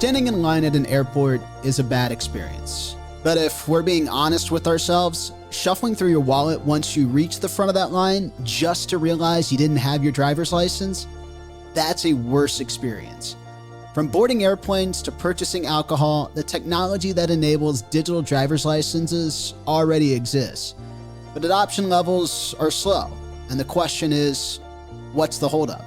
Standing in line at an airport is a bad experience. But if we're being honest with ourselves, shuffling through your wallet once you reach the front of that line just to realize you didn't have your driver's license, that's a worse experience. From boarding airplanes to purchasing alcohol, the technology that enables digital driver's licenses already exists. But adoption levels are slow, and the question is, what's the holdup?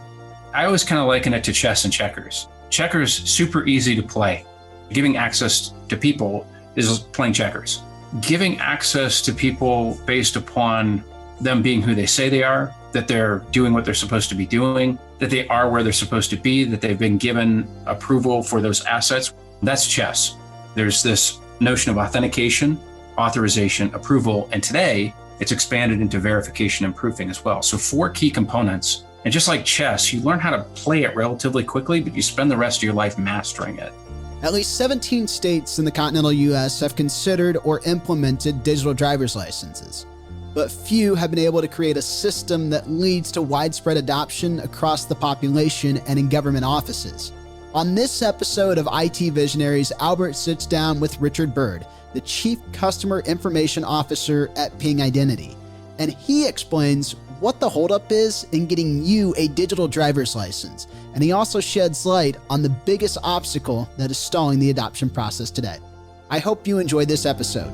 I always kind of liken it to chess and checkers. Checkers, super easy to play. Giving access to people is playing checkers. Giving access to people based upon them being who they say they are, that they're doing what they're supposed to be doing, that they are where they're supposed to be, that they've been given approval for those assets, that's chess. There's this notion of authentication, authorization, approval, and today it's expanded into verification and proofing as well. So 4 key components. And just like chess, you learn how to play it relatively quickly, but you spend the rest of your life mastering it. At least 17 states in the continental US have considered or implemented digital driver's licenses, but few have been able to create a system that leads to widespread adoption across the population and in government offices. On this episode of IT Visionaries, Albert sits down with Richard Bird, the Chief Customer Information Officer at Ping Identity, and he explains what the holdup is in getting you a digital driver's license, and he also sheds light on the biggest obstacle that is stalling the adoption process today. I hope you enjoyed this episode.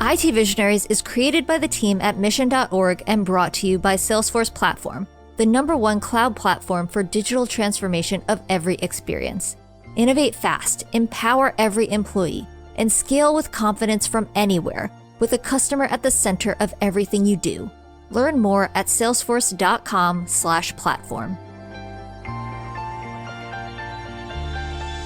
IT Visionaries is created by the team at mission.org and brought to you by Salesforce Platform, the #1 cloud platform for digital transformation of every experience. Innovate fast, empower every employee, and scale with confidence from anywhere, with a customer at the center of everything you do. Learn more at salesforce.com/platform.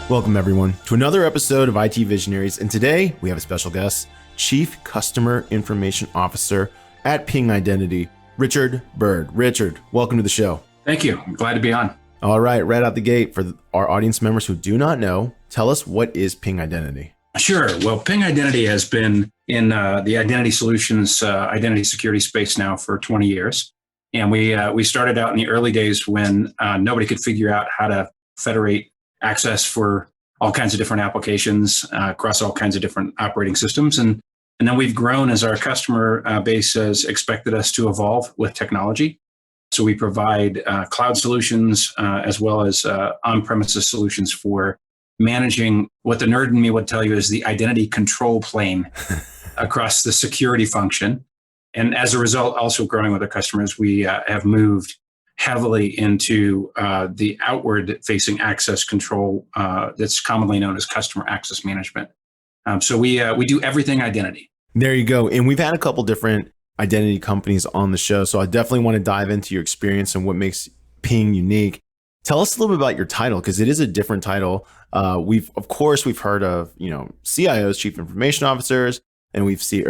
Welcome everyone to another episode of IT Visionaries, and today we have a special guest, Chief Customer Information Officer at Ping Identity, Richard Bird. Richard, welcome to the show. Thank you. I'm glad to be on. All right, right out the gate, for our audience members who do not know, tell us, what is Ping Identity? Sure. Well, Ping Identity has been in the identity solutions, identity security space now for 20 years. And we started out in the early days when nobody could figure out how to federate access for all kinds of different applications across all kinds of different operating systems. And then we've grown as our customer base has expected us to evolve with technology. So we provide cloud solutions as well as on-premises solutions for managing what the nerd in me would tell you is the identity control plane across the security function. And as a result, also growing with our customers, we have moved heavily into the outward-facing access control that's commonly known as customer access management. So we do everything identity. There you go. And we've had a couple different identity companies on the show, so I definitely want to dive into your experience and what makes Ping unique. Tell us a little bit about your title, because it is a different title. We've heard of, CIOs, Chief Information Officers, and we've seen,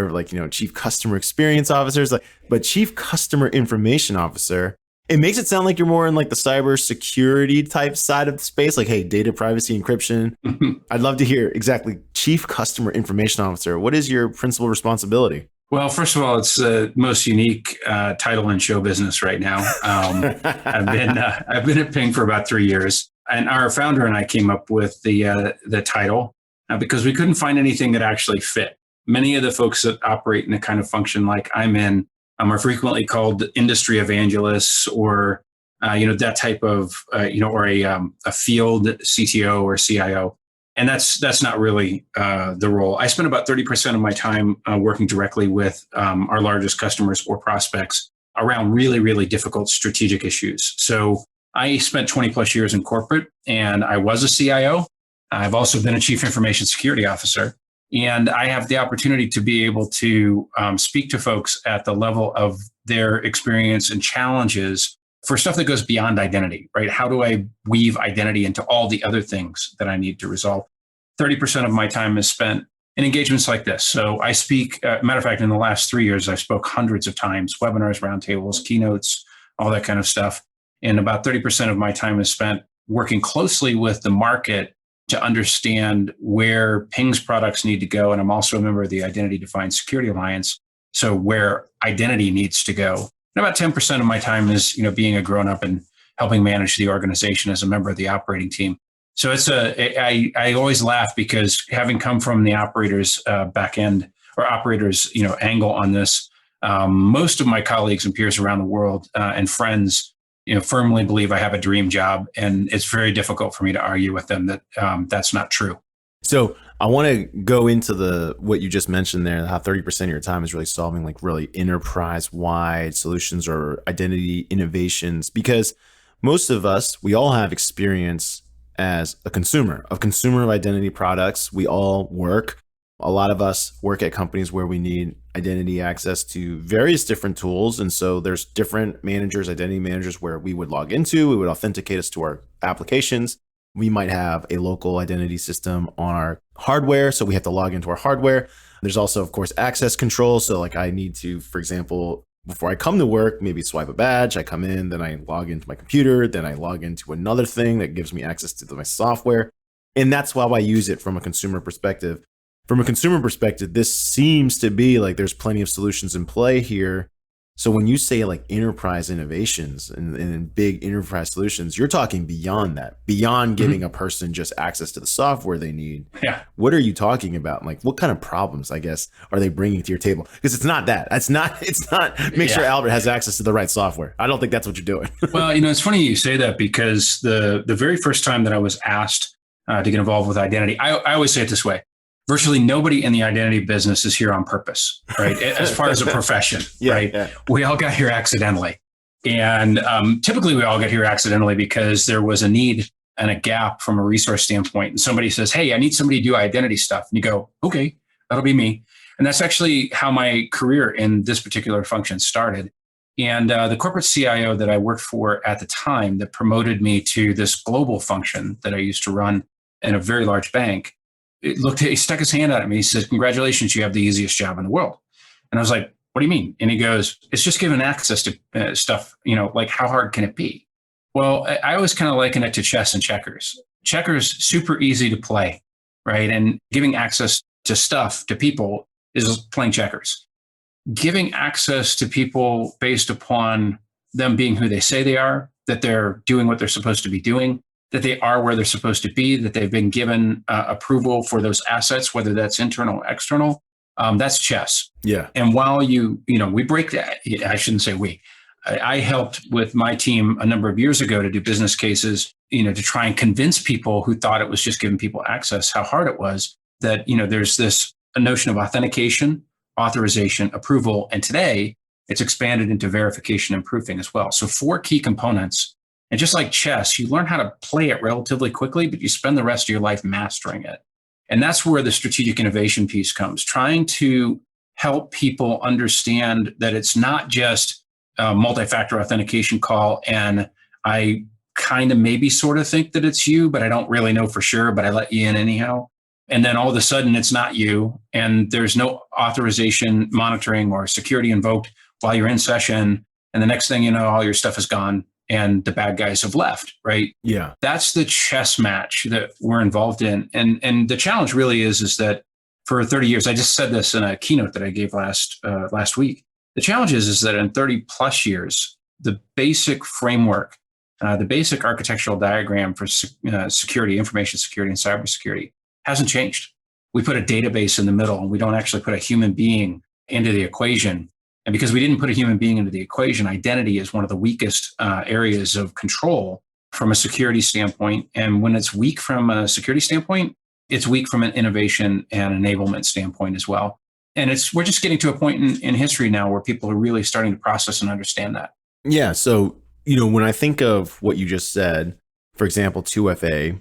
Chief Customer Experience Officers, but Chief Customer Information Officer, it makes it sound like you're more in the cyber security type side of the space, hey, data privacy encryption. I'd love to hear exactly Chief Customer Information Officer. What is your principal responsibility? Well, first of all, it's the most unique title in show business right now. I've been at Ping for about 3 years, and our founder and I came up with the title because we couldn't find anything that actually fit. Many of the folks that operate in the kind of function like I'm in are frequently called industry evangelists, or that type of or a field CTO or CIO. And that's not really the role. I spend about 30% of my time working directly with our largest customers or prospects around really, really difficult strategic issues. So I spent 20 plus years in corporate, and I was a CIO. I've also been a Chief Information Security Officer. And I have the opportunity to be able to speak to folks at the level of their experience and challenges for stuff that goes beyond identity, right? How do I weave identity into all the other things that I need to resolve? 30% of my time is spent in engagements like this. So I speak, matter of fact, in the last 3 years, I spoke hundreds of times, webinars, roundtables, keynotes, all that kind of stuff. And about 30% of my time is spent working closely with the market to understand where Ping's products need to go. And I'm also a member of the Identity Defined Security Alliance, so where identity needs to go. And about 10% of my time is, being a grown-up and helping manage the organization as a member of the operating team. So I always laugh because having come from the operators back end or operators, angle on this, most of my colleagues and peers around the world and friends, firmly believe I have a dream job, and it's very difficult for me to argue with them that that's not true. So I want to go into what you just mentioned there, how 30% of your time is really solving like really enterprise-wide solutions or identity innovations, because most of us, we all have experience as a consumer of identity products. We all work. A lot of us work at companies where we need identity access to various different tools. And so there's different managers, identity managers, where we would log into, we would authenticate us to our applications. We might have a local identity system on our hardware, so we have to log into our hardware. There's also, of course, access control. So like I need to, for example, before I come to work, maybe swipe a badge. I come in, then I log into my computer, then I log into another thing that gives me access to my software. And that's how I use it from a consumer perspective. From a consumer perspective, this seems to be like there's plenty of solutions in play here. So when you say like enterprise innovations and big enterprise solutions, you're talking beyond that, beyond giving a person just access to the software they need. Yeah. What are you talking about? Like what kind of problems, I guess, are they bringing to your table? Because it's not that. It's not make sure Albert has access to the right software. I don't think that's what you're doing. Well, it's funny you say that, because the very first time that I was asked to get involved with identity, I always say it this way. Virtually nobody in the identity business is here on purpose, right? As far as a profession, right? Yeah. We all got here accidentally. And typically we all get here accidentally because there was a need and a gap from a resource standpoint. And somebody says, hey, I need somebody to do identity stuff. And you go, okay, that'll be me. And that's actually how my career in this particular function started. And the corporate CIO that I worked for at the time that promoted me to this global function that I used to run in a very large bank, he stuck his hand out at me. He says, congratulations, you have the easiest job in the world. And I was like, what do you mean? And he goes, it's just giving access to stuff, like how hard can it be? Well, I always kind of liken it to chess and checkers. Checkers, super easy to play, right? And giving access to stuff, to people, is playing checkers. Giving access to people based upon them being who they say they are, that they're doing what they're supposed to be doing, that they are where they're supposed to be, that they've been given approval for those assets, whether that's internal or external, that's chess. Yeah. And while we break that, I shouldn't say we, I helped with my team a number of years ago to do business cases, to try and convince people who thought it was just giving people access, how hard it was, that, there's a notion of authentication, authorization, approval. And today it's expanded into verification and proofing as well. So 4 key components. And just like chess, you learn how to play it relatively quickly, but you spend the rest of your life mastering it. And that's where the strategic innovation piece comes, trying to help people understand that it's not just a multi-factor authentication call. And I kind of maybe sort of think that it's you, but I don't really know for sure, but I let you in anyhow. And then all of a sudden it's not you. And there's no authorization monitoring or security invoked while you're in session. And the next thing you know, all your stuff is gone and the bad guys have left, right? Yeah. That's the chess match that we're involved in. And the challenge really is that for 30 years, I just said this in a keynote that I gave last week. The challenge is that in 30 plus years, the basic framework, the basic architectural diagram for security, information security, and cybersecurity hasn't changed. We put a database in the middle, and we don't actually put a human being into the equation. And because we didn't put a human being into the equation, identity is one of the weakest areas of control from a security standpoint. And when it's weak from a security standpoint, it's weak from an innovation and enablement standpoint as well. And we're just getting to a point in history now where people are really starting to process and understand that. Yeah. So, when I think of what you just said, for example, 2FA,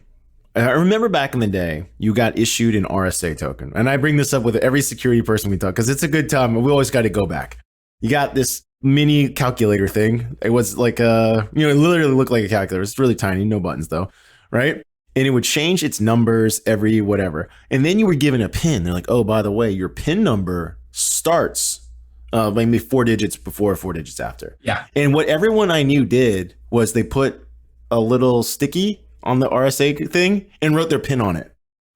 I remember back in the day, you got issued an RSA token. And I bring this up with every security person we talk, because it's a good time. We always got to go back. You got this mini calculator thing. It was like it literally looked like a calculator. It's really tiny, no buttons though, right? And it would change its numbers every whatever. And then you were given a PIN. They're like, oh, by the way, your PIN number starts maybe 4 digits before, 4 digits after. Yeah. And what everyone I knew did was they put a little sticky on the RSA thing and wrote their PIN on it.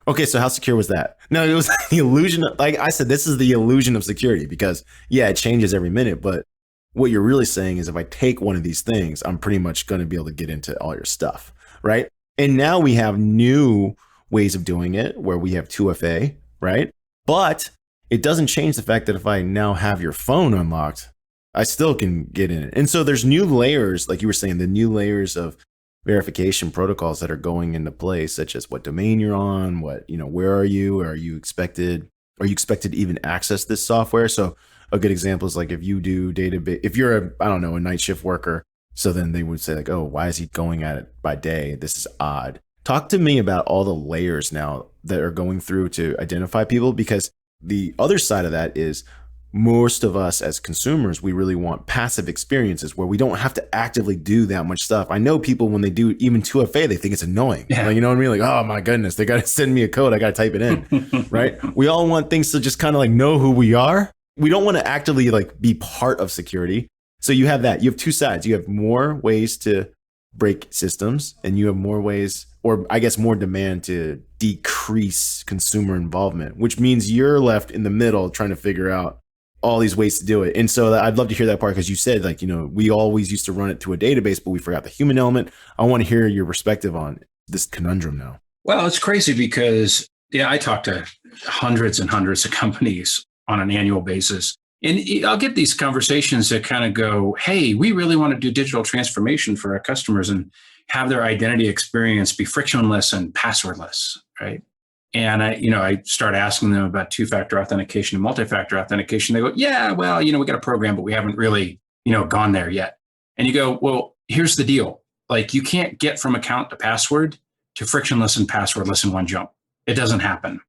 Okay, so how secure was that? No, it was the illusion of, like I said, this is the illusion of security, because yeah, it changes every minute, but what you're really saying is if I take one of these things, I'm pretty much going to be able to get into all your stuff, right? And now we have new ways of doing it where we have 2FA, right? But it doesn't change the fact that if I now have your phone unlocked, I still can get in it. And so there's new layers, like you were saying, the new layers of verification protocols that are going into place, such as what domain you're on, where are you? Are you expected to even access this software? So a good example is like if you do database, if you're a night shift worker, so then they would say like, oh, why is he going at it by day? This is odd. Talk to me about all the layers now that are going through to identify people, because the other side of that is most of us as consumers, we really want passive experiences where we don't have to actively do that much stuff. I know people, when they do even 2FA, they think it's annoying. Yeah. Like, you know what I mean? Like, oh my goodness, they got to send me a code. I got to type it in, right? We all want things to just kind of like know who we are. We don't want to actively like be part of security. So you have that. You have two sides. You have more ways to break systems, and you have more ways, or I guess more demand to decrease consumer involvement, which means you're left in the middle trying to figure out all these ways to do it. And so I'd love to hear that part, because you said like, we always used to run it to a database, but we forgot the human element. I want to hear your perspective on this conundrum now. Well, it's crazy because, I talk to hundreds and hundreds of companies on an annual basis. And I'll get these conversations that kind of go, hey, we really want to do digital transformation for our customers and have their identity experience be frictionless and passwordless, right? And I start asking them about two-factor authentication and multi-factor authentication. They go, yeah, well, we got a program, but we haven't really, gone there yet. And you go, well, here's the deal. Like, you can't get from account to password to frictionless and passwordless in one jump. It doesn't happen,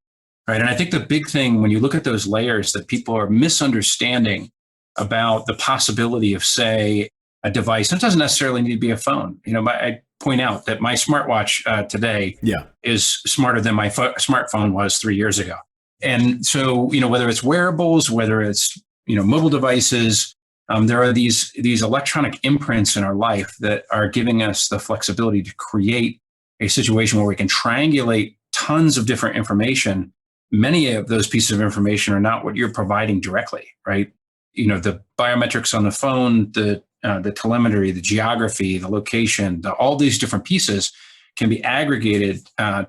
right? And I think the big thing when you look at those layers that people are misunderstanding about the possibility of, say, a device, and it doesn't necessarily need to be a phone. I point out that my smartwatch today is smarter than my smartphone was 3 years ago. And so, whether it's wearables, whether it's, mobile devices, there are these electronic imprints in our life that are giving us the flexibility to create a situation where we can triangulate tons of different information. Many of those pieces of information are not what you're providing directly, right? The biometrics on the phone, the telemetry, the geography, the location, all these different pieces can be aggregated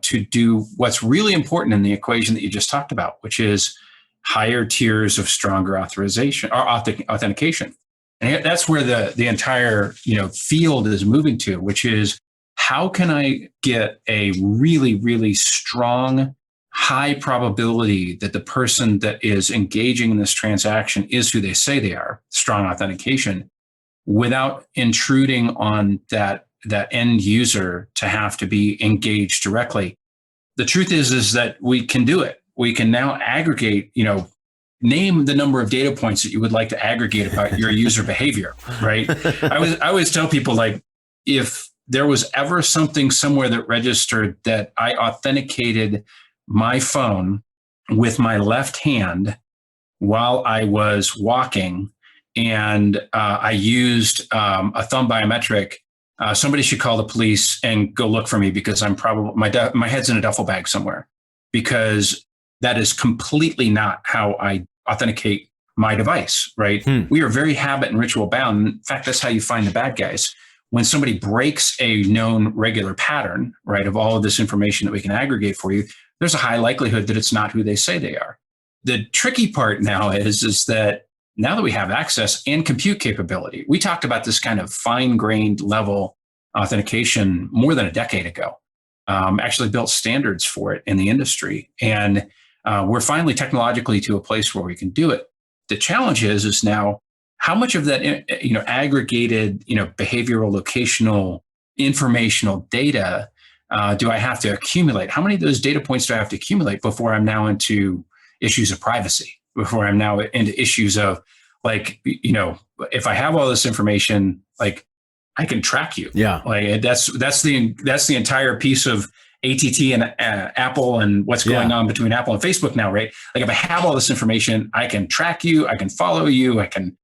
to do what's really important in the equation that you just talked about, which is higher tiers of stronger authorization or authentication. And that's where the entire field is moving to, which is how can I get a really, really strong, high probability that the person that is engaging in this transaction is who they say they are, strong authentication, without intruding on that end user to have to be engaged directly. The truth is that we can do it. We can now aggregate, name the number of data points that you would like to aggregate about your user behavior, right? I always tell people, like, if there was ever something somewhere that registered that I authenticated my phone with my left hand while I was walking, and I used a thumb biometric, somebody should call the police and go look for me, because I'm probably my head's in a duffel bag somewhere, because that is completely not how I authenticate my device, right? We are very habit and ritual bound. In fact, that's how you find the bad guys. When somebody breaks a known regular pattern, right, of all of this information that we can aggregate for you, there's a high likelihood that it's not who they say they are. The tricky part now is that now that we have access and compute capability, we talked about this kind of fine-grained level authentication more than a decade ago, actually built standards for it in the industry. And we're finally technologically to a place where we can do it. The challenge is now how much of that, aggregated, behavioral, locational, informational data do I have to accumulate? How many of those data points do I have to accumulate before I'm now into issues of privacy, before I'm now into issues of, like, if I have all this information, like, I can track you. Yeah. Like, that's the entire piece of ATT and Apple and what's going on between Apple and Facebook now, right? Like, if I have all this information, I can track you, I can follow you, I can,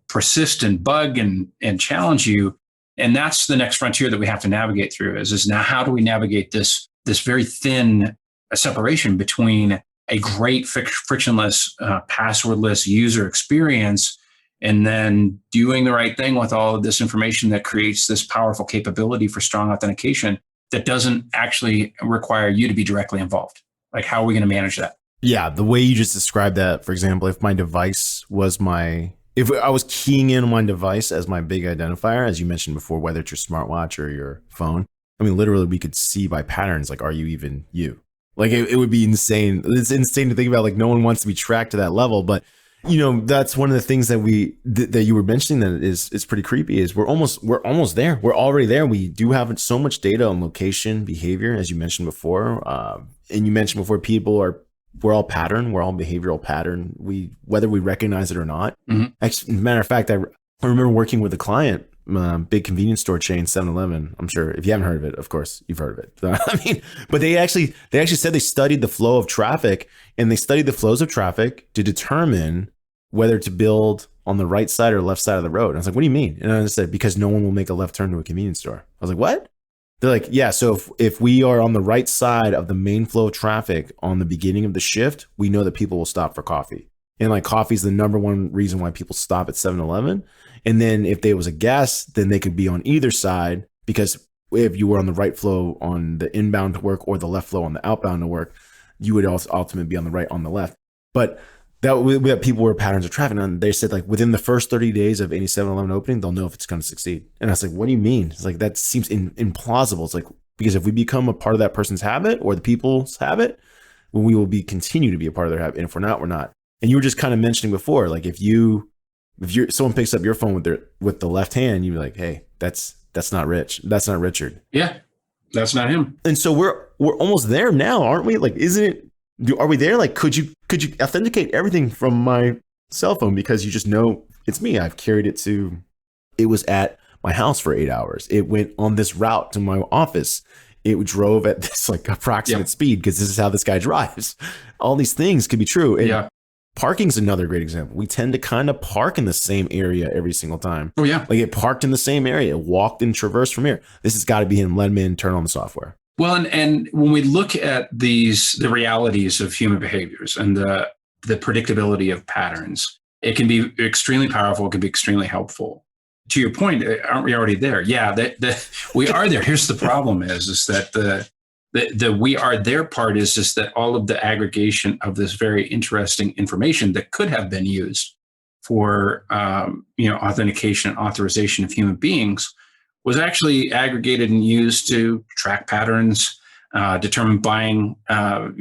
persist and bug and challenge you. And that's the next frontier that we have to navigate through is now how do we navigate this very thin separation between a great frictionless, passwordless user experience and then doing the right thing with all of this information that creates this powerful capability for strong authentication that doesn't actually require you to be directly involved. Like, how are we going to manage that? Yeah, the way you just described that, for example, if I was keying in my device as my big identifier, as you mentioned before, whether it's your smartwatch or your phone, I mean, literally we could see by patterns, like, are you even you? Like, it would be insane. It's insane to think about, like, no one wants to be tracked to that level. But, that's one of the things that that you were mentioning that is pretty creepy is we're almost there. We're already there. We do have so much data on location, behavior, as you mentioned before. And you mentioned before, we're all pattern. We're all behavioral pattern. Whether we recognize it or not. Mm-hmm. Matter of fact, I remember working with a client, big convenience store chain, 7-Eleven. I'm sure if you haven't heard of it, of course you've heard of it. I mean, but they actually said they studied the flow of traffic, and they studied the flows of traffic to determine whether to build on the right side or left side of the road. And I was like, what do you mean? And I said, because no one will make a left turn to a convenience store. I was like, what? They're like, yeah, so if we are on the right side of the main flow of traffic on the beginning of the shift, we know that people will stop for coffee. And like, coffee is the number one reason why people stop at 7-Eleven. And then if there was a guess, then they could be on either side, because if you were on the right flow on the inbound to work or the left flow on the outbound to work, you would also ultimately be on the right on the left. But that people were patterns of traffic. And they said, like, within the first 30 days of any 7-Eleven opening, they'll know if it's going to succeed. And I was like, what do you mean? It's like, that seems implausible. It's like, because if we become a part of that person's habit or the people's habit, well, we will continue to be a part of their habit. And if we're not, we're not. And you were just kind of mentioning before, like, if someone picks up your phone with the left hand, you're like, hey, that's not Rich. That's not Richard. Yeah, that's not him. And so we're almost there now, aren't we? Like, are we there? Like, could you authenticate everything from my cell phone because you just know it's me? I've carried it it was at my house for 8 hours. It went on this route to my office. It drove at this like approximate speed because this is how this guy drives. All these things could be true. And parking's another great example. We tend to kind of park in the same area every single time. Oh yeah. Like, it parked in the same area, walked and traversed from here. This has got to be him. Let him in, turn on the software. Well, and when we look at the realities of human behaviors and the predictability of patterns, it can be extremely powerful. It can be extremely helpful. To your point, aren't we already there? Yeah, we are there. Here's the problem: is that the we are there part is just that all of the aggregation of this very interesting information that could have been used for authentication and authorization of human beings was actually aggregated and used to track patterns, determine buying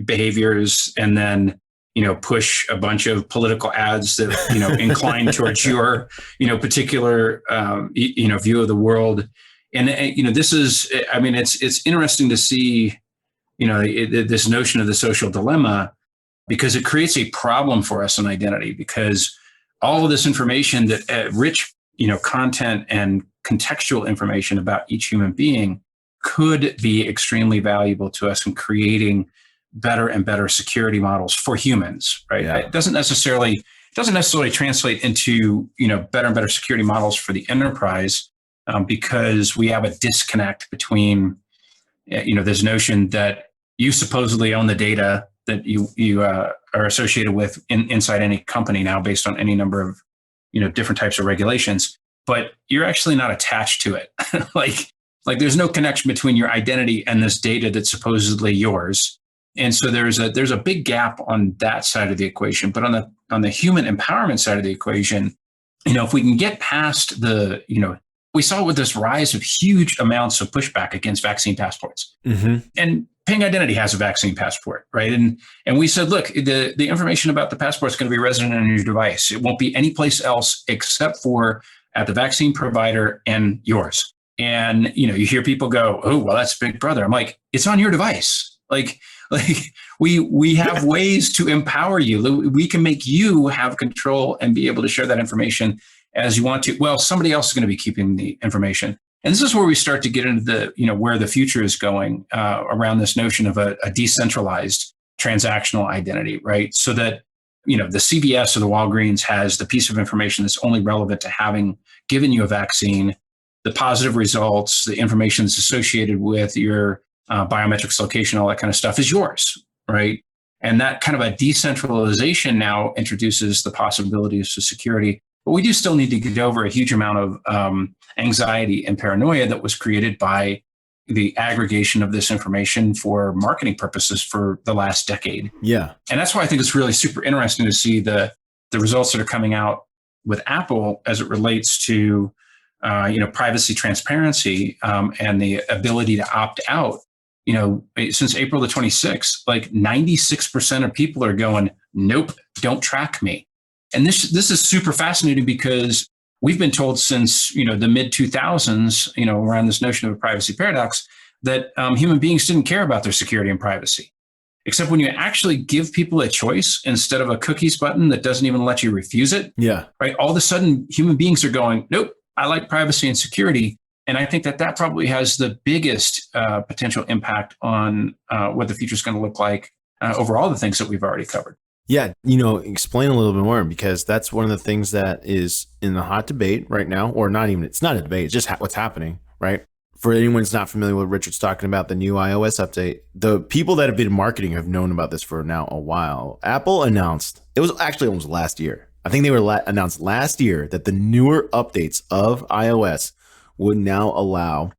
behaviors, and then push a bunch of political ads that incline towards your particular view of the world. And this is, I mean, it's interesting to see this notion of the social dilemma, because it creates a problem for us in identity, because all of this information that rich content and contextual information about each human being could be extremely valuable to us in creating better and better security models for humans, right? Yeah. It doesn't necessarily translate into better and better security models for the enterprise, because we have a disconnect between this notion that you supposedly own the data that you are associated with inside any company now, based on any number of different types of regulations, but you're actually not attached to it. like there's no connection between your identity and this data that's supposedly yours. And so there's a big gap on that side of the equation. But on the human empowerment side of the equation, if we can get past we saw with this rise of huge amounts of pushback against vaccine passports. Mm-hmm. And Ping Identity has a vaccine passport, right? And we said, look, the information about the passport is going to be resident on your device. It won't be anyplace else except for at the vaccine provider and yours. And you hear people go, oh, well, that's Big Brother. I'm like, it's on your device. Like we have ways to empower you. We can make you have control and be able to share that information as you want to. Well, somebody else is going to be keeping the information. And this is where we start to get into where the future is going around this notion of a decentralized transactional identity, right? So that, the CVS or the Walgreens has the piece of information that's only relevant to having given you a vaccine, the positive results, the information that's associated with your biometrics, location, all that kind of stuff is yours, right? And that kind of a decentralization now introduces the possibilities of security But we do still need to get over a huge amount of anxiety and paranoia that was created by the aggregation of this information for marketing purposes for the last decade. Yeah. And that's why I think it's really super interesting to see the results that are coming out with Apple as it relates to privacy transparency and the ability to opt out. Since April the 26th, like 96% of people are going, nope, don't track me. And this is super fascinating because we've been told since, the mid 2000s, around this notion of a privacy paradox, that human beings didn't care about their security and privacy. Except when you actually give people a choice instead of a cookies button that doesn't even let you refuse it. Yeah. Right. All of a sudden, human beings are going, nope, I like privacy and security. And I think that probably has the biggest potential impact on what the future is going to look like over all the things that we've already covered. Yeah. Explain a little bit more, because that's one of the things that is in the hot debate right now, or not even, it's not a debate, it's just what's happening, right? For anyone who's not familiar with what Richard's talking about, the new iOS update, the people that have been marketing have known about this for now a while. Apple announced, it was actually almost last year. I think they were announced last year that the newer updates of iOS would now allow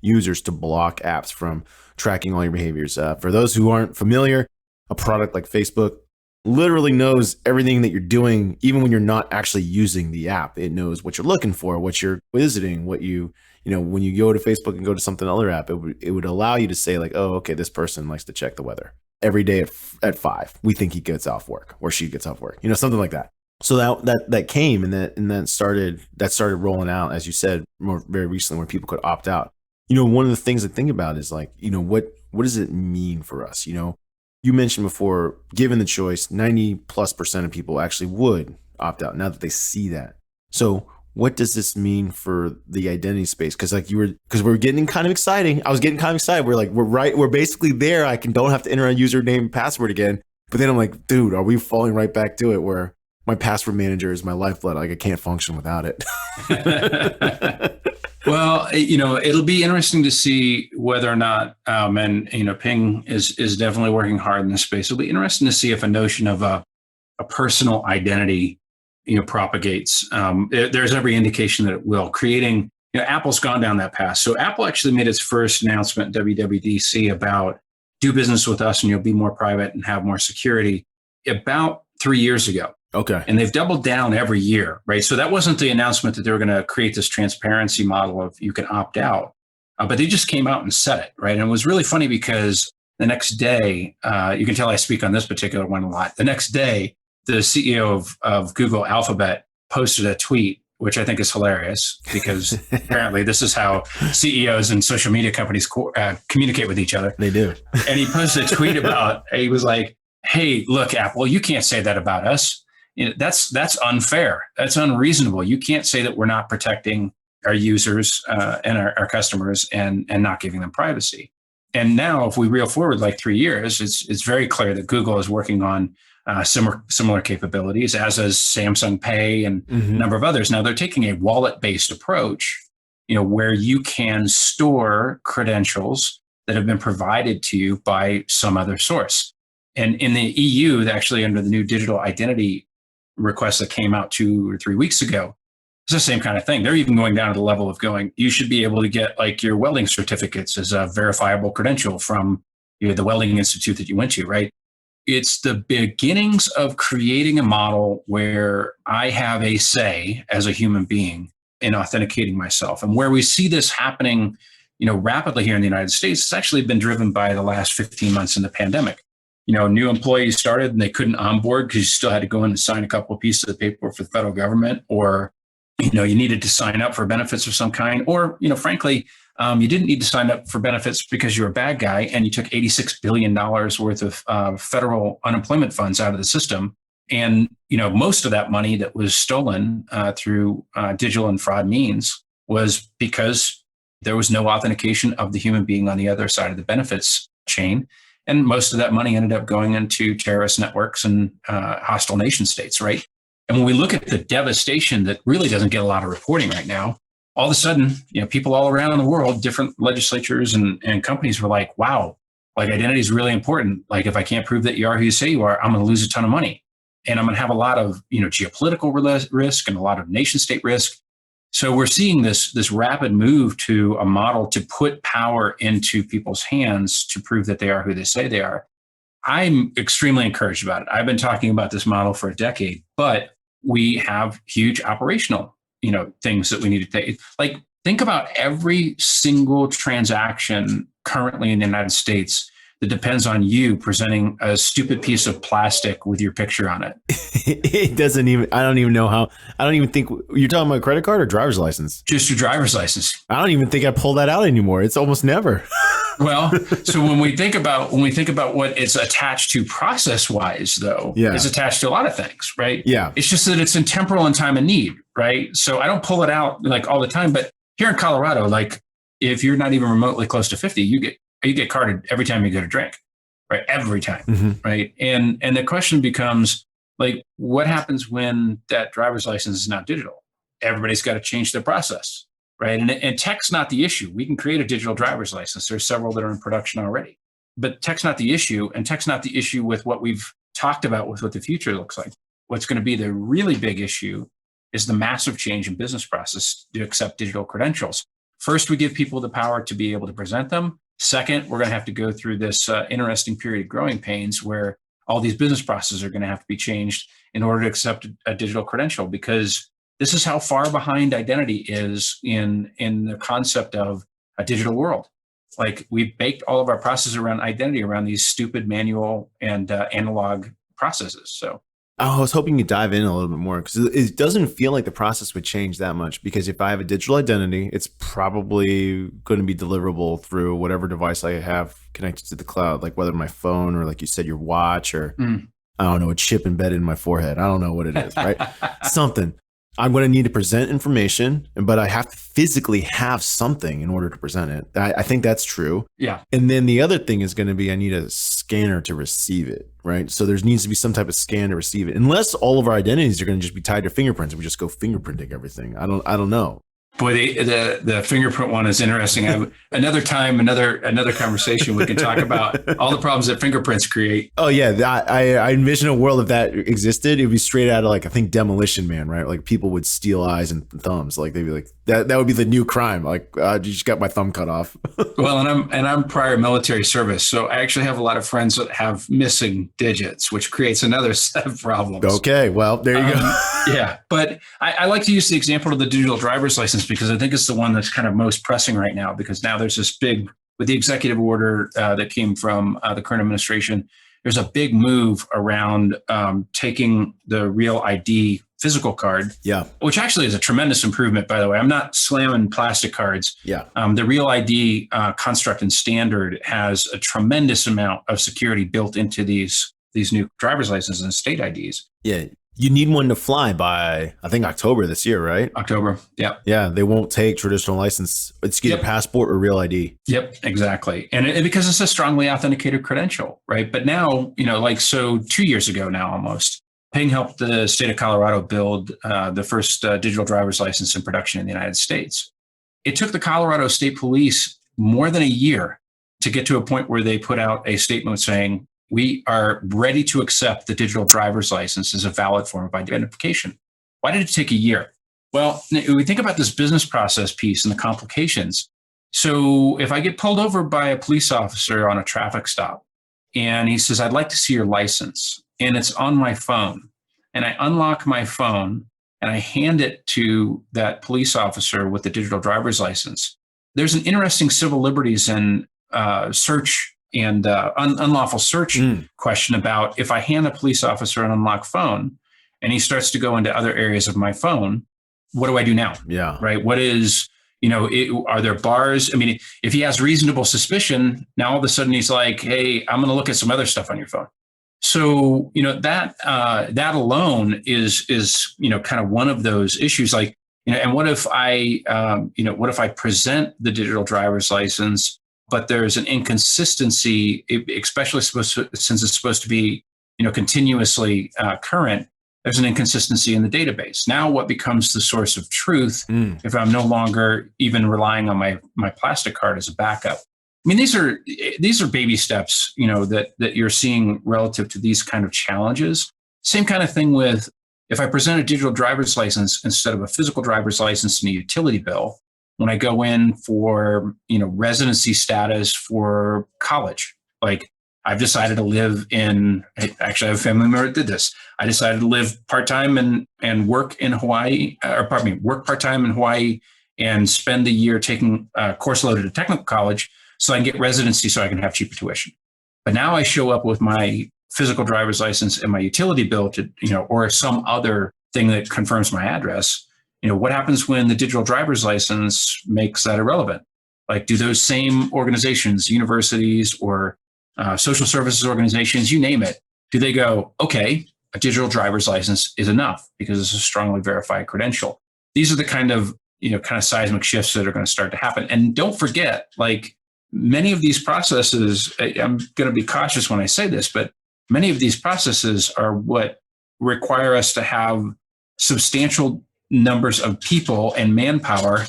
users to block apps from tracking all your behaviors. For those who aren't familiar, a product like Facebook literally knows everything that you're doing, even when you're not actually using the app. It knows what you're looking for, what you're visiting, what when you go to Facebook and go to something other app, it would allow you to say like, oh, okay, this person likes to check the weather every day at 5. We think he gets off work or she gets off work, something like that. So that came and that started rolling out, as you said, very recently, where people could opt out. One of the things I think about is like, what does it mean for us? You mentioned before, given the choice, 90+% of people actually would opt out now that they see that. So what does this mean for the identity space? Because we're getting kind of exciting. I was getting kind of excited. We're basically there. I don't have to enter a username and password again. But then I'm like, dude, are we falling right back to it where my password manager is my lifeblood? Like I can't function without it. Well, it'll be interesting to see whether or not, Ping is definitely working hard in this space. It'll be interesting to see if a notion of a personal identity, propagates. There's every indication that it will. Creating, Apple's gone down that path. So Apple actually made its first announcement at WWDC about do business with us and you'll be more private and have more security about 3 years ago. Okay. And they've doubled down every year, right? So that wasn't the announcement that they were going to create this transparency model of you can opt out, but they just came out and said it, right? And it was really funny because the next day, you can tell I speak on this particular one a lot. The next day, the CEO of Google Alphabet posted a tweet, which I think is hilarious because apparently this is how CEOs and social media companies communicate with each other. They do. And he posted a tweet he was like, hey, look, Apple, you can't say that about us. That's unfair. That's unreasonable. You can't say that we're not protecting our users and our customers and not giving them privacy. And now, if we reel forward like 3 years, it's very clear that Google is working on similar capabilities, as is Samsung Pay and a number of others. Now they're taking a wallet-based approach, where you can store credentials that have been provided to you by some other source. And in the EU, actually under the new digital identity request that came out 2 or 3 weeks ago, it's the same kind of thing. They're even going down to the level of going, you should be able to get like your welding certificates as a verifiable credential from the welding institute that you went to, right? It's the beginnings of creating a model where I have a say as a human being in authenticating myself. And where we see this happening, rapidly here in the United States, it's actually been driven by the last 15 months in the pandemic. New employees started and they couldn't onboard because you still had to go in and sign a couple of pieces of paperwork for the federal government, or, you needed to sign up for benefits of some kind, or, frankly, you didn't need to sign up for benefits because you're a bad guy and you took $86 billion worth of federal unemployment funds out of the system. And, most of that money that was stolen through digital and fraud means was because there was no authentication of the human being on the other side of the benefits chain. And most of that money ended up going into terrorist networks and hostile nation states, right? And when we look at the devastation that really doesn't get a lot of reporting right now, all of a sudden, people all around the world, different legislatures and companies were like, wow, like identity is really important. Like if I can't prove that you are who you say you are, I'm going to lose a ton of money. and I'm going to have a lot of, geopolitical risk and a lot of nation state risk. So we're seeing this rapid move to a model to put power into people's hands to prove that they are who they say they are. I'm extremely encouraged about it. I've been talking about this model for a decade, but we have huge operational, things that we need to take. Like, think about every single transaction currently in the United States that depends on you presenting a stupid piece of plastic with your picture on it. It doesn't even, I don't even think you're talking about credit card or driver's license. Just your driver's license. I don't even think I pull that out anymore. It's almost never. Well, so when we think about what it's attached to process wise, though, it's attached to a lot of things, right? Yeah. It's just that it's in temporal and time of need, right? So I don't pull it out like all the time, but here in Colorado, like if you're not even remotely close to 50, you get carded every time you get a drink, right? Every time, right? And the question becomes, like, what happens when that driver's license is not digital? Everybody's got to change their process, right? And tech's not the issue. We can create a digital driver's license. There's several that are in production already, but tech's not the issue, and tech's not the issue with what we've talked about with what the future looks like. What's going to be the really big issue is the massive change in business process to accept digital credentials. First, we give people the power to be able to present them. Second, we're going to have to go through this interesting period of growing pains where all these business processes are going to have to be changed in order to accept a digital credential, because this is how far behind identity is in the concept of a digital world. Like, we've baked all of our processes around identity around these stupid manual and analog processes. So I was hoping you'd dive in a little bit more, because it doesn't feel like the process would change that much. Because if I have a digital identity, it's probably going to be deliverable through whatever device I have connected to the cloud, like whether my phone or, like you said, your watch, or I don't know, a chip embedded in my forehead. I don't know what it is, right? Something. I'm going to need to present information, but I have to physically have something in order to present it. I think that's true. Yeah. And then the other thing is going to be, I need a scanner to receive it, right? So there needs to be some type of scan to receive it. Unless all of our identities are going to just be tied to fingerprints and we just go fingerprinting everything. I don't know. Boy, the fingerprint one is interesting. Another time, another conversation, we can talk about all the problems that fingerprints create. Oh yeah, I envision a world if that existed, it would be straight out of, like, I think Demolition Man, right? Like, people would steal eyes and thumbs. Like, they'd be like, that would be the new crime. Like, you just got my thumb cut off. Well, and I'm prior military service, so I actually have a lot of friends that have missing digits, which creates another set of problems. Okay, well, there you go. Yeah, but I like to use the example of the digital driver's license because I think it's the one that's kind of most pressing right now, because now there's this big, with the executive order that came from the current administration, there's a big move around taking the Real ID physical card, which actually is a tremendous improvement, by the way. I'm not slamming plastic cards. Yeah. The Real ID construct and standard has a tremendous amount of security built into these new driver's licenses and state IDs. Yeah. You need one to fly by, I think, October this year, right? October. Yeah. Yeah. They won't take traditional license. It's either passport or Real ID. Yep, exactly. And because it's a strongly authenticated credential, right? But now, so 2 years ago now almost, Ping helped the state of Colorado build the first digital driver's license in production in the United States. It took the Colorado State Police more than a year to get to a point where they put out a statement saying, we are ready to accept the digital driver's license as a valid form of identification. Why did it take a year? Well, we think about this business process piece and the complications. So if I get pulled over by a police officer on a traffic stop and he says, I'd like to see your license, and it's on my phone, and I unlock my phone and I hand it to that police officer with the digital driver's license, there's an interesting civil liberties and search and unlawful search question about, if I hand a police officer an unlocked phone and he starts to go into other areas of my phone, what do I do now? Yeah. Right. What is, are there bars? I mean, if he has reasonable suspicion, now all of a sudden he's like, hey, I'm going to look at some other stuff on your phone. So, that alone is kind of one of those issues. Like, and what if I present the digital driver's license, but there's an inconsistency, especially since it's supposed to be, continuously current. There's an inconsistency in the database. Now, what becomes the source of truth if I'm no longer even relying on my plastic card as a backup? I mean, these are baby steps, that you're seeing relative to these kind of challenges. Same kind of thing with if I present a digital driver's license instead of a physical driver's license and a utility bill, when I go in for, residency status for college, like I've decided to live actually I have a family member that did this. I decided to live part-time and work in Hawaii, work part-time in Hawaii and spend the year taking a course load at a technical college so I can get residency so I can have cheaper tuition. But now I show up with my physical driver's license and my utility bill or some other thing that confirms my address. What happens when the digital driver's license makes that irrelevant? Like, do those same organizations, universities or social services organizations, you name it, do they go, okay, a digital driver's license is enough because it's a strongly verified credential? These are the kind of seismic shifts that are going to start to happen. And don't forget, like many of these processes, I'm going to be cautious when I say this, but many of these processes are what require us to have substantial numbers of people and manpower,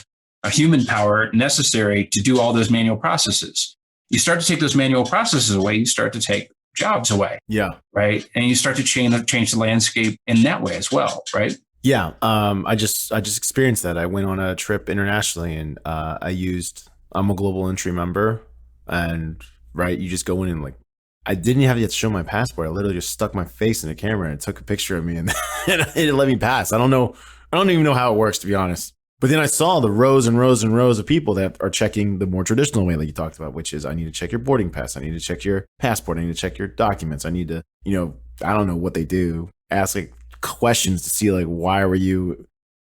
human power necessary to do all those manual processes. You start to take those manual processes away, you start to take jobs away. Yeah. Right. And you start to change the landscape in that way as well. Right. Yeah. I just experienced that. I went on a trip internationally and I'm a global entry member, and you just go in and I didn't have yet to show my passport. I literally just stuck my face in the camera and took a picture of me and it let me pass. I don't even know how it works, to be honest. But then I saw the rows and rows and rows of people that are checking the more traditional way, like you talked about, which is I need to check your boarding pass. I need to check your passport. I need to check your documents. I need to, I don't know what they do. Ask questions to see why were you,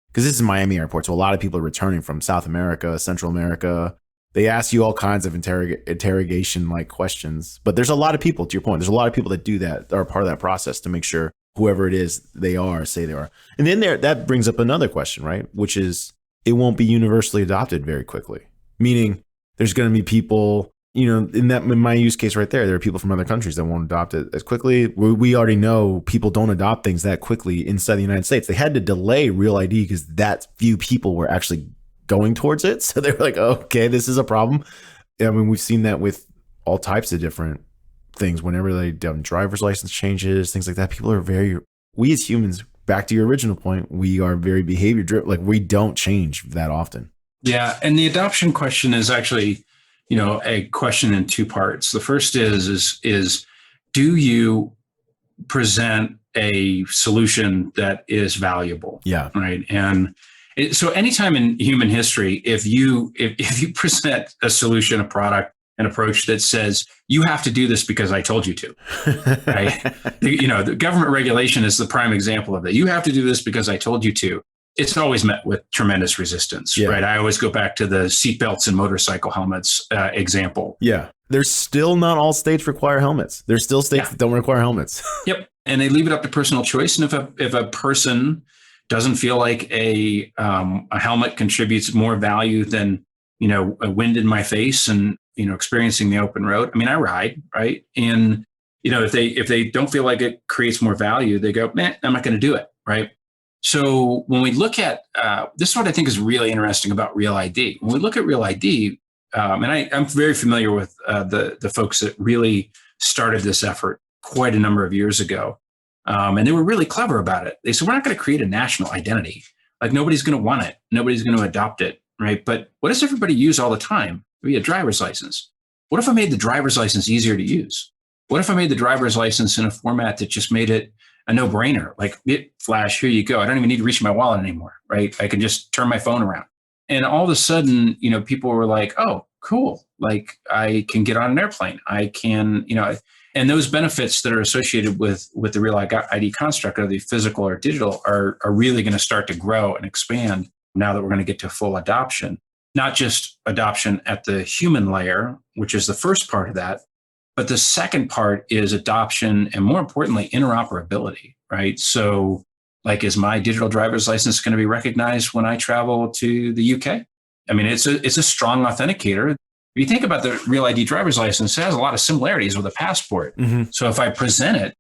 because this is Miami airport. So a lot of people are returning from South America, Central America. They ask you all kinds of interrogation questions. But there's a lot of people, to your point, there's a lot of people that do that, are part of that process to make sure whoever it is say they are. And then that brings up another question, right? Which is, it won't be universally adopted very quickly. Meaning there's going to be people, in my use case right there are people from other countries that won't adopt it as quickly. We already know people don't adopt things that quickly inside the United States. They had to delay Real ID because that few people were actually going towards it. So they were like, okay, this is a problem. I mean, we've seen that with all types of different things. Whenever they've done driver's license changes, things like that, people are we as humans, back to your original point, we are very behavior driven. We don't change that often. Yeah. And the adoption question is actually, a question in two parts. The first is do you present a solution that is valuable? Yeah. Right. And so anytime in human history, if you present a solution, a product, an approach that says you have to do this because I told you to, right? The government regulation is the prime example of that. You have to do this because I told you to. It's always met with tremendous resistance, right? I always go back to the seatbelts and motorcycle helmets example. Yeah. There's still not all states require helmets. There's still states that don't require helmets. Yep. And they leave it up to personal choice. And if a person doesn't feel like a helmet contributes more value than, a wind in my face and, experiencing the open road. I mean, I ride, right? And, if they don't feel like it creates more value, they go, man, I'm not going to do it, right? So when we look at, this is what I think is really interesting about Real ID. When we look at Real ID, and I'm very familiar with the folks that really started this effort quite a number of years ago. And they were really clever about it. They said, we're not going to create a national identity. Nobody's going to want it. Nobody's going to adopt it, right? But what does everybody use all the time? Maybe a driver's license. What if I made the driver's license easier to use? What if I made the driver's license in a format that just made it a no-brainer? Flash, here you go. I don't even need to reach my wallet anymore, right? I can just turn my phone around. And all of a sudden, people were like, oh, cool. I can get on an airplane. I can, and those benefits that are associated with the Real ID construct, either physical or digital, are really going to start to grow and expand now that we're going to get to full adoption. Not just adoption at the human layer, which is the first part of that, but the second part is adoption and, more importantly, interoperability, right? So is my digital driver's license going to be recognized when I travel to the UK? I mean, it's a strong authenticator. If you think about the Real ID driver's license, it has a lot of similarities with a passport. Mm-hmm. So if I present it,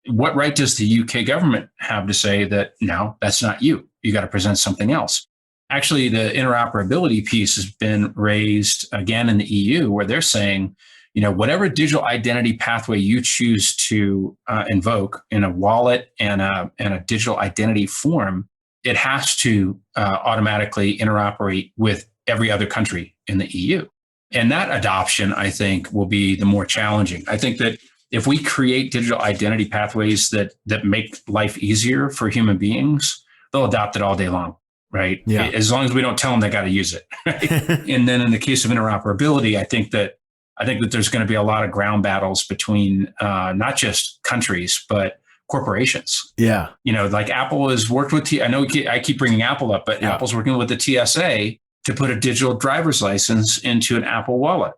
what right does the UK government have to say that, no, that's not you? You got to present something else. Actually, the interoperability piece has been raised again in the EU, where they're saying, whatever digital identity pathway you choose to invoke in a wallet and a digital identity form, it has to automatically interoperate with every other country in the EU. And that adoption, I think, will be the more challenging. I think that if we create digital identity pathways that make life easier for human beings, they'll adopt it all day long, right? Yeah. As long as we don't tell them they got to use it. Right? And then in the case of interoperability, I think that there's going to be a lot of ground battles between not just countries, but corporations. Yeah. Like Apple has worked with, I know I keep bringing Apple up, but Apple's working with the TSA to put a digital driver's license into an Apple wallet.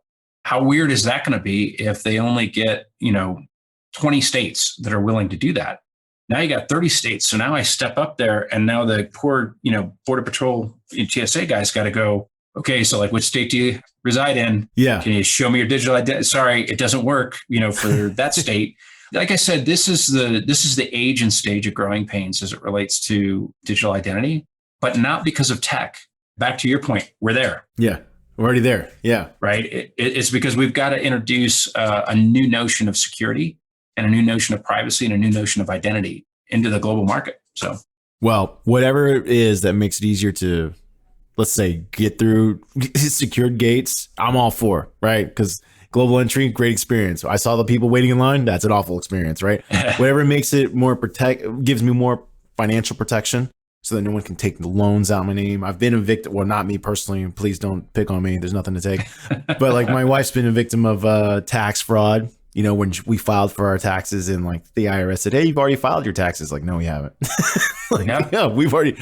How weird is that going to be if they only get, 20 states that are willing to do that? Now you got 30 states. So now I step up there and now the poor, Border Patrol TSA guys got to go, okay, so like which state do you reside in? Yeah. Can you show me your digital identity? Sorry, it doesn't work, for that state. Like I said, this is the age and stage of growing pains as it relates to digital identity, but not because of tech. Back to your point, we're there. Yeah, we're already there. Yeah. Right. It's because we've got to introduce a new notion of security and a new notion of privacy and a new notion of identity into the global market. So, well, whatever it is that makes it easier to, let's say, get through secured gates, I'm all for, right? Because global entry, great experience. I saw the people waiting in line. That's an awful experience, right? Whatever makes it more gives me more financial protection so that no one can take the loans out my name. I've been a victim, well, not me personally. Please don't pick on me. There's nothing to take. But like my wife's been a victim of tax fraud. When we filed for our taxes and like the IRS said, hey, you've already filed your taxes. Like, no, we haven't. Yeah, we've already,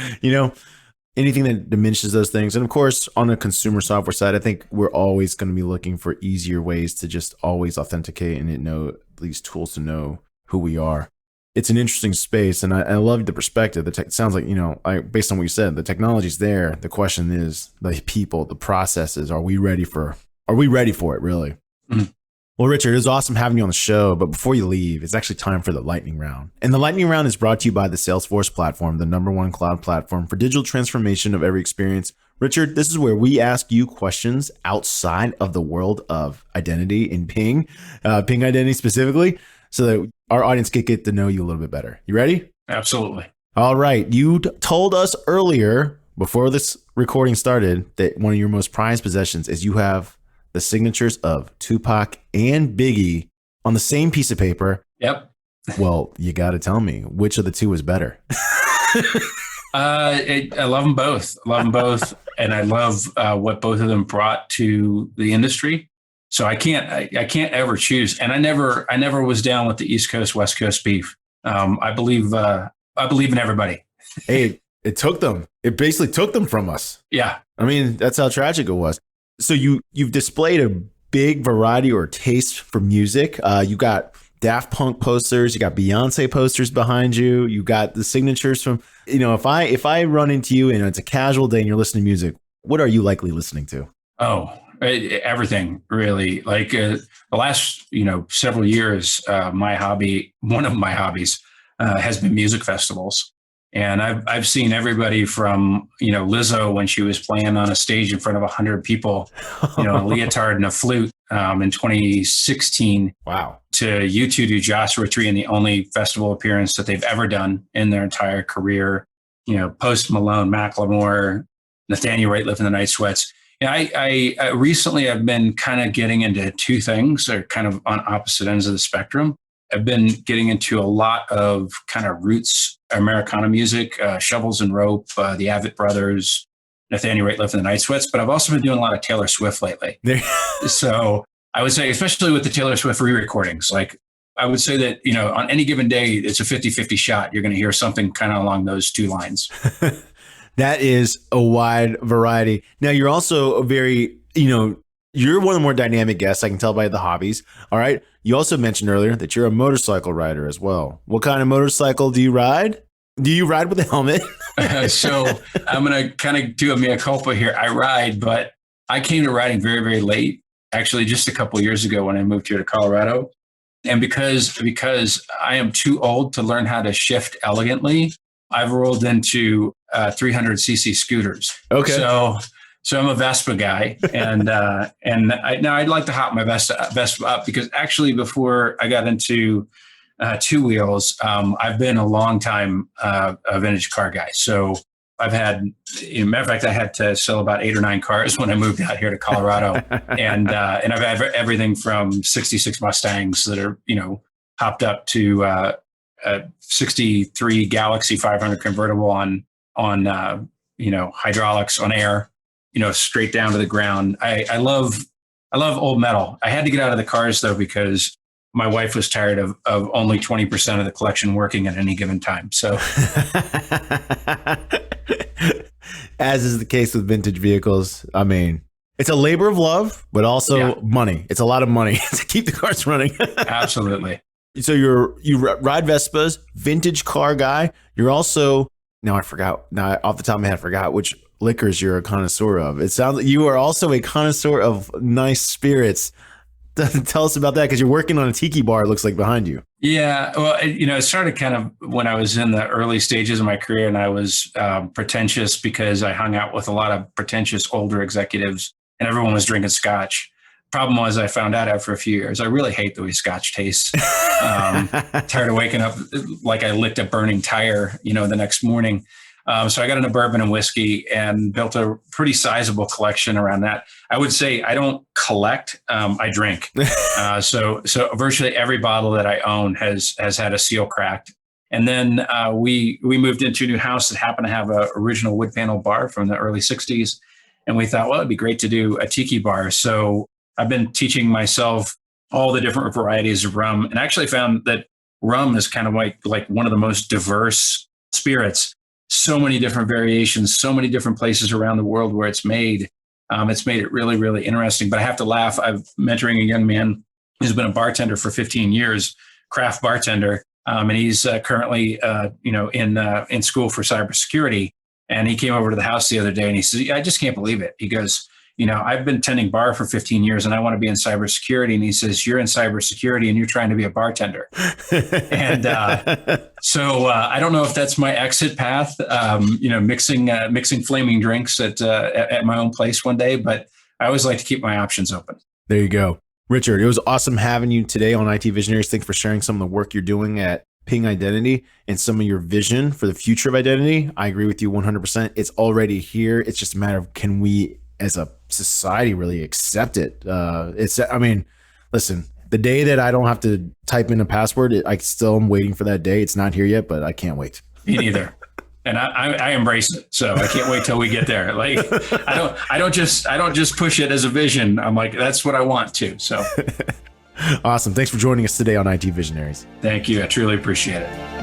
anything that diminishes those things. And of course, on the consumer software side, I think we're always going to be looking for easier ways to just always authenticate and know these tools to know who we are. It's an interesting space. And I love the perspective. It sounds like, based on what you said, the technology's there. The question is the people, the processes. Are we ready for it really? Mm-hmm. Well, Richard, it was awesome having you on the show. But before you leave, it's actually time for the lightning round. And the lightning round is brought to you by the Salesforce platform, the #1 cloud platform for digital transformation of every experience. Richard, this is where we ask you questions outside of the world of identity and Ping identity specifically, so that our audience can get to know you a little bit better. You ready? Absolutely. All right. You told us earlier, before this recording started, that one of your most prized possessions is you have the signatures of Tupac and Biggie on the same piece of paper. Yep. Well, you got to tell me which of the two is better. I love them both. And I love what both of them brought to the industry. So I can't ever choose. And I never was down with the East Coast, West Coast beef. I believe in everybody. Hey, it took them. It basically took them from us. Yeah. I mean, that's how tragic it was. So you've displayed a big variety or taste for music. You got Daft Punk posters, you got Beyonce posters behind you. You got the signatures from, if I run into you and it's a casual day and you're listening to music, what are you likely listening to? Oh, everything really. Like the last, several years, one of my hobbies has been music festivals. And I've seen everybody from, Lizzo when she was playing on a stage in front of 100 people, a leotard and a flute in 2016. Wow. To U2 do Joshua Tree, and the only festival appearance that they've ever done in their entire career. Post Malone, Macklemore, Nathaniel Rateliff and the Night Sweats. I recently I've been kind of getting into two things that are kind of on opposite ends of the spectrum. I've been getting into a lot of kind of roots Americana music, Shovels and Rope, the Avett Brothers, Nathaniel Rateliff and the Night Sweats, but I've also been doing a lot of Taylor Swift lately. So I would say, especially with the Taylor Swift re-recordings, like I would say that, on any given day, it's a 50-50 shot. You're going to hear something kind of along those two lines. That is a wide variety. Now, you're also a very, you're one of the more dynamic guests. I can tell by the hobbies. All right. You also mentioned earlier that you're a motorcycle rider as well. What kind of motorcycle do you ride? Do you ride with a helmet? So I'm going to kind of do a mea culpa here. I ride, but I came to riding very, very late, actually just a couple of years ago when I moved here to Colorado. And because I am too old to learn how to shift elegantly, I've rolled into 300cc scooters. Okay. So I'm a Vespa guy, and now I'd like to hop my Vespa up because actually before I got into two wheels, I've been a long time a vintage car guy. So I've had, matter of fact, I had to sell about 8 or 9 cars when I moved out here to Colorado, and I've had everything from '66 Mustangs that are hopped up to a '63 Galaxy 500 convertible on hydraulics on air, straight down to the ground. I love old metal. I had to get out of the cars though because my wife was tired of only 20% of the collection working at any given time. So, as is the case with vintage vehicles, I mean, it's a labor of love, but also money. It's a lot of money to keep the cars running. Absolutely. So you ride Vespas, vintage car guy. You're also, off the top of my head, I forgot which liquors you're a connoisseur of. It sounds like you are also a connoisseur of nice spirits. Tell us about that, because you're working on a tiki bar, it looks like, behind you. Yeah, well, it started kind of when I was in the early stages of my career, and I was pretentious because I hung out with a lot of pretentious older executives, and everyone was drinking scotch. Problem was, I found out after a few years, I really hate the way scotch tastes. Tired of waking up like I licked a burning tire, the next morning. So I got into bourbon and whiskey and built a pretty sizable collection around that. I would say I don't collect, I drink. So virtually every bottle that I own has had a seal cracked. And then we moved into a new house that happened to have an original wood panel bar from the early 60s. And we thought, well, it'd be great to do a tiki bar. So I've been teaching myself all the different varieties of rum, and actually found that rum is kind of like one of the most diverse spirits. So many different variations, so many different places around the world where it's made. It's made it really, really interesting. But I have to laugh. I'm mentoring a young man who's been a bartender for 15 years, craft bartender, and he's currently, in school for cybersecurity. And he came over to the house the other day, and he says, "I just can't believe it." He goes, "I've been tending bar for 15 years and I want to be in cybersecurity." And he says, "You're in cybersecurity and you're trying to be a bartender." And so I don't know if that's my exit path, mixing flaming drinks at my own place one day, but I always like to keep my options open. There you go. Richard, it was awesome having you today on IT Visionaries. Thanks for sharing some of the work you're doing at Ping Identity and some of your vision for the future of identity. I agree with you 100%. It's already here. It's just a matter of, can we as a society really accept it? Listen, the day that I don't have to type in a password, I still am waiting for that day. It's not here yet, but I can't wait. Me neither. And I embrace it. So I can't wait till we get there. Like, I don't just push it as a vision. I'm like, that's what I want to. So awesome. Thanks for joining us today on IT Visionaries. Thank you. I truly appreciate it.